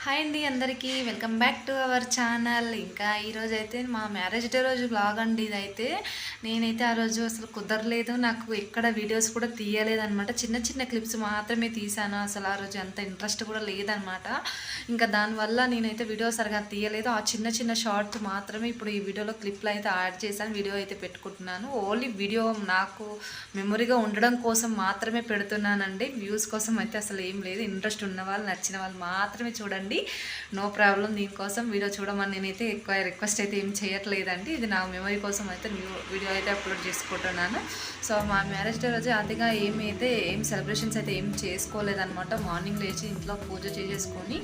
Hi అండి అందరికీ welcome back to our channel. ఇంకా ఈరోజు అయితే మా మ్యారేజ్ డే రోజు బ్లాగ్ అండి. ఇదైతే నేనైతే ఆ రోజు అసలు కుదరలేదు, నాకు ఎక్కడ వీడియోస్ కూడా తీయలేదనమాట. చిన్న చిన్న క్లిప్స్ మాత్రమే తీసాను. అసలు ఆ రోజు అంత ఇంట్రెస్ట్ కూడా లేదనమాట. ఇంకా దానివల్ల నేనైతే వీడియో సరిగా తీయలేదు. ఆ చిన్న చిన్న షార్ట్స్ మాత్రమే ఇప్పుడు ఈ వీడియోలో క్లిప్లు అయితే యాడ్ చేశాను, వీడియో అయితే పెట్టుకుంటున్నాను. ఓన్లీ వీడియో నాకు మెమొరీగా ఉండడం కోసం మాత్రమే పెడుతున్నానండి. వ్యూస్ కోసం అయితే అసలు ఏం లేదు. ఇంట్రెస్ట్ ఉన్న వాళ్ళు, నచ్చిన వాళ్ళు మాత్రమే చూడండి, నో ప్రాబ్లం. దీనికోసం వీడియో చూడమని నేనైతే ఎక్కువ రిక్వెస్ట్ అయితే ఏం చేయట్లేదండి. ఇది నా మెమరీ కోసం అయితే వీడియో అయితే అప్లోడ్ చేసుకుంటున్నాను. సో మా మ్యారేజ్ డే రోజు అదిగా ఏం సెలబ్రేషన్స్ అయితే ఏం చేసుకోలేదన్నమాట. మార్నింగ్ లేచి ఇంట్లో పూజ చేసేసుకొని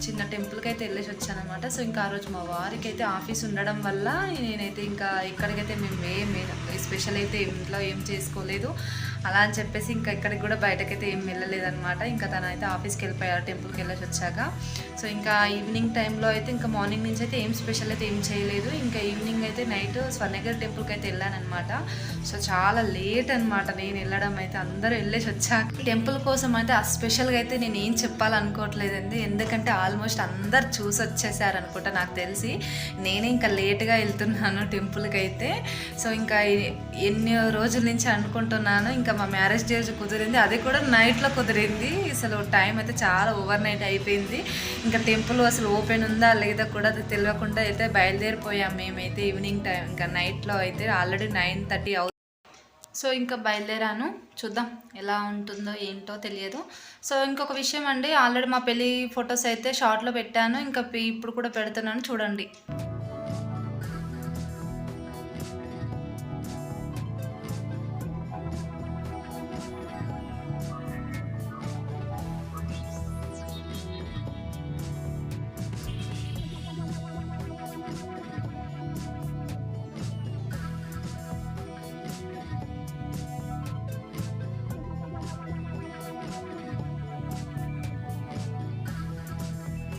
చిన్న టెంపుల్కి అయితే వెళ్ళేసి వచ్చానమాట. సో ఇంకా ఆ రోజు మా వారికి అయితే ఆఫీస్ ఉండడం వల్ల నేనైతే ఇంకా ఇక్కడికైతే మేము స్పెషల్ అయితే ఇంట్లో ఏం చేసుకోలేదు. అలా అని చెప్పేసి ఇంకా ఇక్కడికి కూడా బయటకైతే ఏం వెళ్ళలేదన్నమాట. ఇంకా తనైతే ఆఫీస్కి వెళ్ళిపోయారు టెంపుల్కి వెళ్ళేసి వచ్చాక. సో ఇంకా ఈవినింగ్ టైంలో అయితే ఇంకా మార్నింగ్ నుంచి అయితే ఏం స్పెషల్ అయితే ఏం చేయలేదు. ఇంకా ఈవినింగ్ అయితే నైట్ స్వర్ణగిరి టెంపుల్కి అయితే వెళ్ళానమాట. సో చాలా లేట్ అనమాట నేను వెళ్ళడం అయితే. అందరూ వెళ్ళేసి వచ్చాక టెంపుల్ కోసం అయితే ఆ స్పెషల్గా అయితే నేను ఏం చెప్పాలనుకోవట్లేదండి. ఎందుకంటే ఆల్మోస్ట్ అందరు చూసి వచ్చేసారు అనుకుంటా నాకు తెలిసి. నేనే ఇంకా లేట్గా వెళ్తున్నాను టెంపుల్కి అయితే. సో ఇంకా ఎన్ని రోజుల నుంచి అనుకుంటున్నాను. ఇంకా మా మ్యారేజ్ డే కుదిరింది, అది కూడా నైట్లో కుదిరింది. అసలు టైం అయితే చాలా ఓవర్ నైట్ అయిపోయింది. ఇంకా టెంపుల్ అసలు ఓపెన్ ఉందా లేదా కూడా అది తెలియకుండా అయితే బయలుదేరిపోయాం మేమైతే ఈవినింగ్ టైం. ఇంకా నైట్లో అయితే ఆల్రెడీ 9:30 అవుతుంది. సో ఇంకా బయలుదేరాను, చూద్దాం ఎలా ఉంటుందో ఏంటో తెలియదు. సో ఇంకొక విషయం అండి, ఆల్రెడీ మా పెళ్ళి ఫొటోస్ అయితే షార్ట్లో పెట్టాను, ఇంకా ఇప్పుడు కూడా పెడుతున్నాను చూడండి.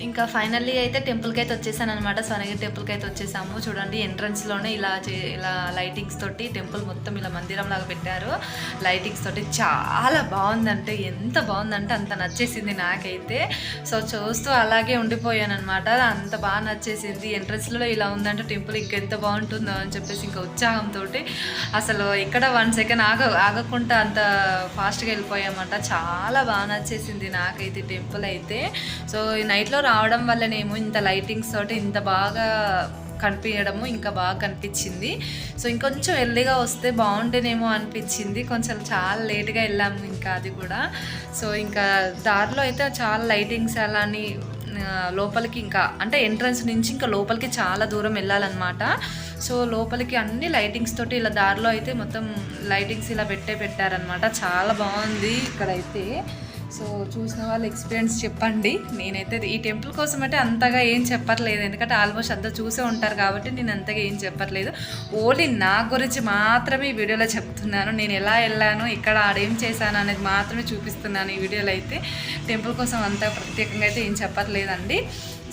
ఇంకా ఫైనల్లీ అయితే టెంపుల్కి అయితే వచ్చేసాను అనమాట. స్వర్ణగిరి టెంపుల్కి అయితే వచ్చేసాము. చూడండి ఎంట్రన్స్లోనే ఇలా లైటింగ్స్ తోటి టెంపుల్ మొత్తం ఇలా మందిరం లాగా పెట్టారు. లైటింగ్స్ తోటి చాలా బాగుందంటే, ఎంత బాగుందంటే అంత నచ్చేసింది నాకైతే. సో చూస్తూ అలాగే ఉండిపోయాను అనమాట, అంత బాగా నచ్చేసింది. ఎంట్రన్స్లో ఇలా ఉందంటే టెంపుల్ ఇంకెంత బాగుంటుందో అని చెప్పేసి ఇంకా ఉత్సాహంతో అసలు ఇక్కడ 1 సెకండ్ ఆగకుండా అంత ఫాస్ట్గా వెళ్ళిపోయామన్నమాట. చాలా బాగా నచ్చేసింది నాకైతే టెంపుల్ అయితే. సో ఈ నైట్లో రావడం వల్లనేమో ఇంత లైటింగ్స్ తోటి ఇంత బాగా కనిపించడము ఇంకా బాగా కనిపించింది. సో ఇంకొంచెం ఎర్లీగా వస్తే బాగుంటేనేమో అనిపించింది. కొంచెం చాలా లేట్గా వెళ్ళాము ఇంకా అది కూడా. సో ఇంకా దారిలో అయితే చాలా లైటింగ్స్ అలాని లోపలికి ఇంకా అంటే ఎంట్రన్స్ నుంచి ఇంకా లోపలికి చాలా దూరం వెళ్ళాలన్నమాట. సో లోపలికి అన్ని లైటింగ్స్ తోటి ఇలా దారిలో అయితే మొత్తం లైటింగ్స్ ఇలా పెట్టారనమాట. చాలా బాగుంది ఇక్కడైతే. సో చూసిన వాళ్ళు ఎక్స్పీరియన్స్ చెప్పండి. నేనైతే ఈ టెంపుల్ కోసం అయితే అంతగా ఏం చెప్పట్లేదు, ఎందుకంటే ఆల్మోస్ట్ అంతా చూసే ఉంటారు కాబట్టి నేను అంతగా ఏం చెప్పట్లేదు. ఓన్లీ నా గురించి మాత్రమే ఈ వీడియోలో చెప్తున్నాను. నేను ఎలా వెళ్ళాను, ఇక్కడ ఆడేం చేశాను అనేది మాత్రమే చూపిస్తున్నాను ఈ వీడియోలో అయితే. టెంపుల్ కోసం అంత ప్రత్యేకంగా అయితే ఏం చెప్పట్లేదండి.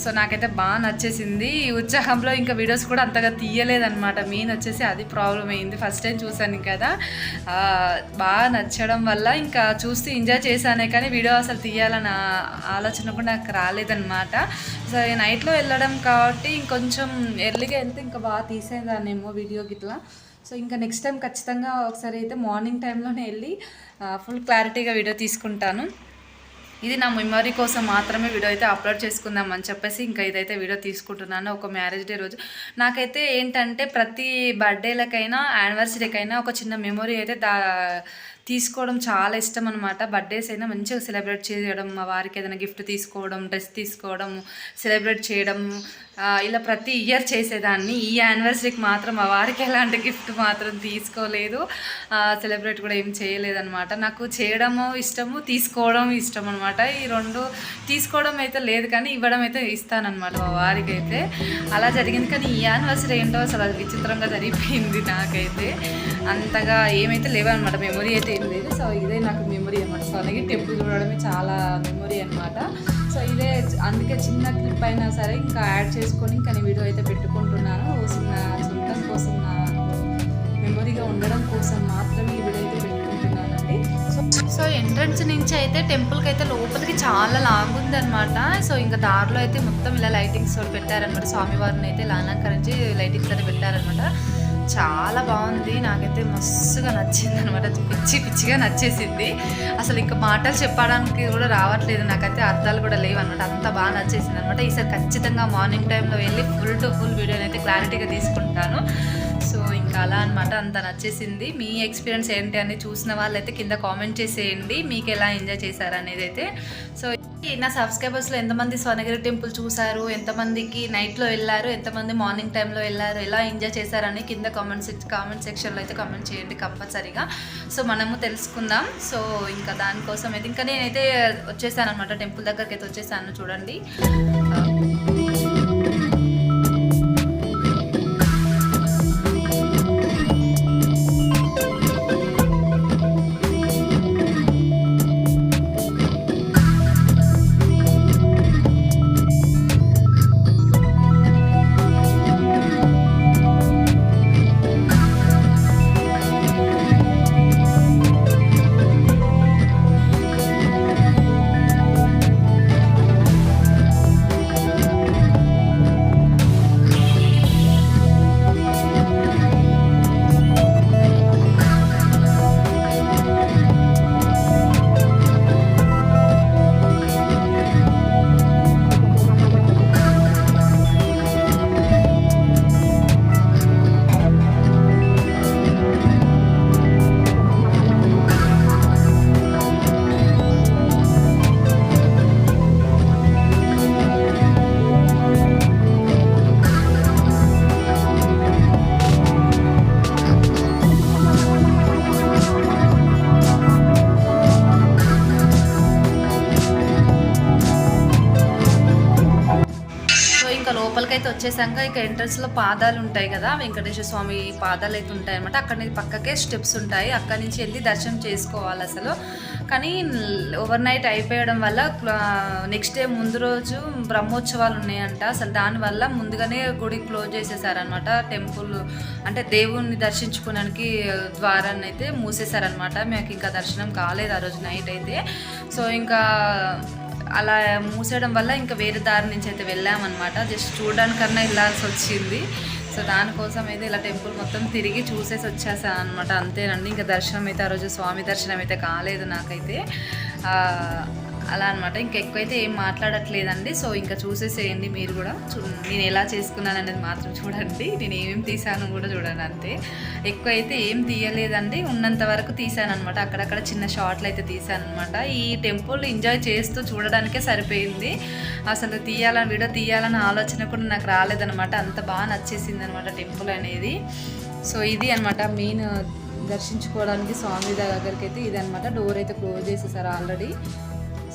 సో నాకైతే బాగా నచ్చేసింది. ఈ ఉత్సాహంలో ఇంకా వీడియోస్ కూడా అంతగా తీయలేదన్నమాట. మెయిన్ వచ్చేసి అది ప్రాబ్లం అయింది. ఫస్ట్ టైం చూశాను కదా, బాగా నచ్చడం వల్ల ఇంకా చూస్తూ ఎంజాయ్ చేశానే కానీ వీడియో అసలు తీయాలన్న ఆలోచన కూడా నాకు రాలేదన్నమాట. సో నైట్లో వెళ్ళడం కాబట్టి ఇంకొంచెం ఎర్లీగా వెళ్తే ఇంకా బాగా తీసేదాన్నేమో వీడియో గిట్లా. సో ఇంకా నెక్స్ట్ టైం ఖచ్చితంగా ఒకసారి అయితే మార్నింగ్ టైంలోనే వెళ్ళి ఫుల్ క్లారిటీగా వీడియో తీసుకుంటాను. ఇది నా మెమరీ కోసం మాత్రమే వీడియో అయితే అప్లోడ్ చేసుకుందామని చెప్పేసి ఇంకా ఇదైతే వీడియో తీసుకుంటున్నాను. ఒక మ్యారేజ్ డే రోజు నాకైతే ఏంటంటే ప్రతి బర్త్డేలకైనా యానివర్సరీకైనా ఒక చిన్న మెమొరీ అయితే తీసుకోవడం చాలా ఇష్టం అనమాట. బర్త్డేస్ అయినా మంచిగా సెలబ్రేట్ చేయడం, మా వారికి ఏదైనా గిఫ్ట్ తీసుకోవడం, డ్రెస్ తీసుకోవడం, సెలబ్రేట్ చేయడం, ఇలా ప్రతి ఇయర్ చేసేదాన్ని. ఈ యానివర్సరీకి మాత్రం మా వారికి ఎలాంటి గిఫ్ట్ మాత్రం తీసుకోలేదు, సెలబ్రేట్ కూడా ఏం చేయలేదన్నమాట. నాకు చేయడము ఇష్టము, తీసుకోవడం ఇష్టం అనమాట. ఈ రెండు తీసుకోవడం అయితే లేదు కానీ ఇవ్వడం అయితే ఇస్తానన్నమాట మా వారికి అయితే. అలా జరిగింది. కానీ ఈ యానివర్సరీ ఏంటో అసలు విచిత్రంగా జరిగిపోయింది నాకైతే. అంతగా ఏమైతే లేవన్నమాట, మెమొరీ అయితే ఏం లేదు. సో ఇదే నాకు మెమొరీ అనమాట. స్వర్ణగిరి టెంపుల్ చూడడమే చాలా మెమొరీ అనమాట. సో ఇదే అందుకే చిన్న క్లిప్ అయినా సరే ఇంకా యాడ్ చేసుకొని ఇంకా నేను వీడియో అయితే పెట్టుకుంటున్నాను. నా సొంతం కోసం, నా మెమొరీగా ఉండడం కోసం మాత్రమే ఈ వీడియో అయితే పెట్టుకుంటున్నాను. చూడండి. సో ఎంట్రన్స్ నుంచి అయితే టెంపుల్కి అయితే లోపలికి చాలా లాంగ్ ఉందన్నమాట. సో ఇంకా దారిలో అయితే మొత్తం ఇలా లైటింగ్స్ తోటి పెట్టారనమాట. స్వామివారిని అయితే ఇలా అలంకరించి లైటింగ్స్ అయితే పెట్టారనమాట. చాలా బాగుంది, నాకైతే మస్తుగా నచ్చింది అనమాట. పిచ్చిగా నచ్చేసింది. అసలు ఇంకా మాటలు చెప్పడానికి కూడా రావట్లేదు, నాకైతే అర్థాలు కూడా లేవు అనమాట. అంత బాగా నచ్చేసింది అనమాట. ఈసారి ఖచ్చితంగా మార్నింగ్ టైంలో వెళ్ళి ఫుల్ టు ఫుల్ వీడియోని అయితే క్లారిటీగా తీసుకుంటాను. సో ఇంకా అలా అనమాట, అంత నచ్చేసింది. మీ ఎక్స్పీరియన్స్ ఏంటి అని చూసిన వాళ్ళైతే కింద కామెంట్ చేసేయండి, మీకు ఎలా ఎంజాయ్ చేశారు అనేది అయితే. సో నా సబ్స్క్రైబర్స్లో ఎంతమంది స్వర్ణగిరి టెంపుల్ చూసారు, ఎంతమందికి నైట్లో వెళ్ళారు, ఎంతమంది మార్నింగ్ టైంలో వెళ్ళారు, ఎలా ఎంజాయ్ చేశారని కింద కామెంట్ సెక్షన్లో అయితే కామెంట్ చేయండి కంపల్సరీగా. సో మనము తెలుసుకుందాం. సో ఇంకా దానికోసం అయితే ఇంకా నేనైతే వచ్చేసాను అనమాట, టెంపుల్ దగ్గరికి అయితే వచ్చేసాను. చూడండి లోపలికైతే వచ్చేసాక ఇక ఎంట్రన్స్లో పాదాలు ఉంటాయి కదా, వెంకటేశ్వర స్వామి పాదాలు అయితే ఉంటాయి అనమాట. అక్కడ నుంచి పక్కకే స్టెప్స్ ఉంటాయి, అక్కడి నుంచి వెళ్ళి దర్శనం చేసుకోవాలి అసలు. కానీ ఓవర్ నైట్ అయిపోయడం వల్ల నెక్స్ట్ డే ముందు రోజు బ్రహ్మోత్సవాలు ఉన్నాయంట. అసలు దానివల్ల ముందుగానే గుడి క్లోజ్ చేసేసారనమాట. టెంపుల్ అంటే దేవుణ్ణి దర్శించుకోవడానికి ద్వారాన్ని అయితే మూసేశారనమాట. మాకు ఇంకా దర్శనం కాలేదు ఆ రోజు నైట్ అయితే. సో ఇంకా అలా మూసేయడం వల్ల ఇంకా వేరే దారి నుంచి అయితే వెళ్ళామన్నమాట. జస్ట్ చూడడానికన్నా వెళ్ళాల్సి వచ్చింది. సో దానికోసం అయితే ఇలా టెంపుల్ మొత్తం తిరిగి చూసేసి వచ్చేసాను అనమాట. అంతేనండి, ఇంకా దర్శనం అయితే ఆ రోజు స్వామి దర్శనం అయితే కాలేదు నాకైతే. అలా అనమాట. ఇంకా ఎక్కువైతే ఏం మాట్లాడట్లేదండి. సో ఇంకా చూసేసేయండి మీరు కూడా. నేను ఎలా చేసుకున్నాను అనేది మాత్రం చూడండి, నేను ఏమేమి తీసాను కూడా చూడండి. అంతే, ఎక్కువైతే ఏం తీయలేదండి, ఉన్నంత వరకు తీసాను అనమాట. అక్కడక్కడ చిన్న షార్ట్లు అయితే తీసాను అనమాట. ఈ టెంపుల్ ఎంజాయ్ చేస్తూ చూడడానికే సరిపోయింది. అసలు వీడియో తీయాలన్న ఆలోచన కూడా నాకు రాలేదనమాట. అంత బాగా నచ్చేసింది అనమాట టెంపుల్ అనేది. సో ఇది అనమాట మెయిన్ దర్శించుకోవడానికి స్వామి దగ్గరికి అయితే ఇది అనమాట. డోర్ అయితే క్లోజ్ చేసేసారు ఆల్రెడీ.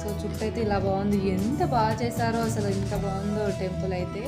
సో చుట్టూ అయితే ఇలా బాగుంది, ఎంత బాగా చేశారో అసలు, ఎంత బాగుందో టెంపుల్ అయితే.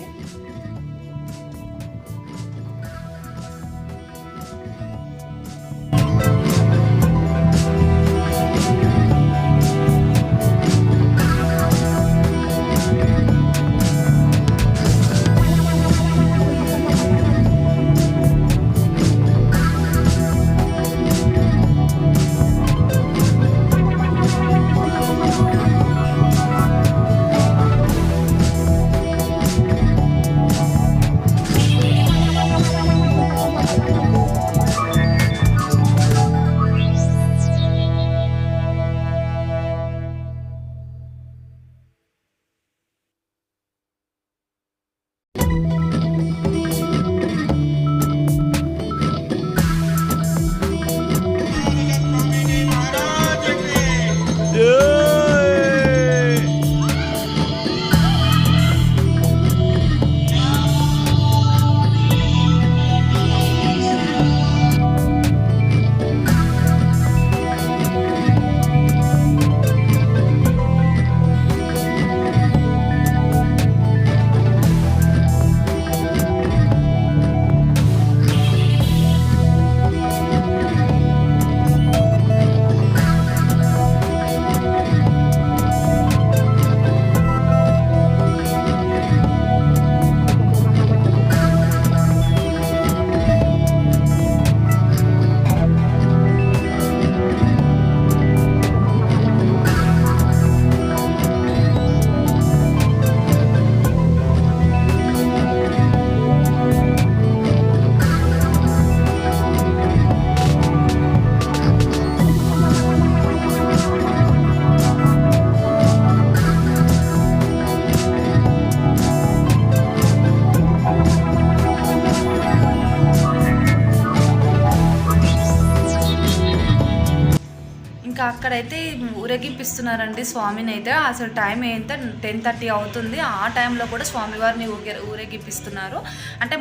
అక్కడైతే ఊరేగిపిస్తున్నారండి స్వామిని అయితే. అసలు టైం ఎంత 10:30 అవుతుంది. ఆ టైంలో కూడా స్వామివారిని ఊరేగిపిస్తున్నారు. అంటే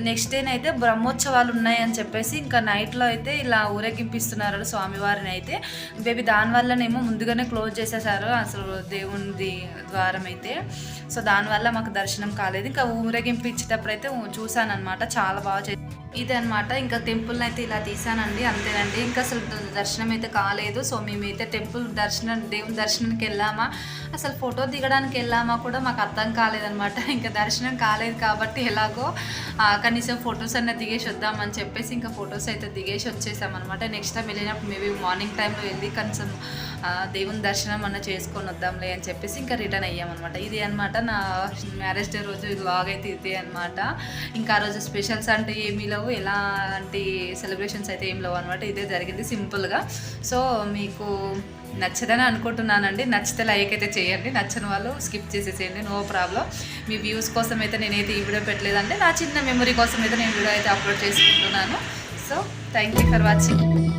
నెక్స్ట్ డేనైతే అయితే బ్రహ్మోత్సవాలు ఉన్నాయని చెప్పేసి ఇంకా నైట్లో అయితే ఇలా ఊరేగిపిస్తున్నారు స్వామివారిని అయితే. బేబీ దానివల్లనేమో ముందుగానే క్లోజ్ చేసేసారు అసలు దేవునిది ద్వారం అయితే. సో దానివల్ల మాకు దర్శనం కాలేదు. ఇంకా ఊరేగింపించేటప్పుడు అయితే చూసాను అనమాట, చాలా బాగా ఇదే అనమాట. ఇంకా టెంపుల్ని అయితే ఇలా తీసానండి, అంతేనండి. ఇంకా అసలు దర్శనం అయితే కాలేదు. సో మేమైతే దేవుని దర్శనానికి వెళ్ళామా, అసలు ఫోటో దిగడానికి వెళ్ళామా కూడా మాకు అర్థం కాలేదనమాట. ఇంకా దర్శనం కాలేదు కాబట్టి ఎలాగో కనీసం ఫొటోస్ అన్న దిగేసి వద్దామని చెప్పేసి ఇంకా ఫొటోస్ అయితే దిగేసి వచ్చేసామన్నమాట. నెక్స్ట్ టైం వెళ్ళినప్పుడు మేబీ మార్నింగ్ టైంలో వెళ్ళి కనీసం దేవుని దర్శనం అన్న చేసుకొని వద్దాంలే అని చెప్పేసి ఇంకా రిటర్న్ అయ్యామన్నమాట. ఇది అనమాట నా మ్యారేజ్ డే రోజు వ్లాగ్ అయితే ఇదే అనమాట. ఇంకా ఆ రోజు స్పెషల్స్ అంటే ఏమీ లేవు, ఎలాంటి సెలబ్రేషన్స్ అయితే ఏం లేవు అనమాట. ఇదే జరిగింది సింపుల్గా. సో మీకు నచ్చదని అనుకుంటున్నానండి. నచ్చితే లైక్ అయితే చేయండి, నచ్చని వాళ్ళు స్కిప్ చేసేసేయండి, నో ప్రాబ్లం. మీ వ్యూస్ కోసం అయితే నేనైతే ఈ వీడియో పెట్టలేదంటే నా చిన్న మెమరీ కోసం అయితే నేను వీడియో అయితే అప్లోడ్ చేసుకుంటున్నాను. So thank you for watching.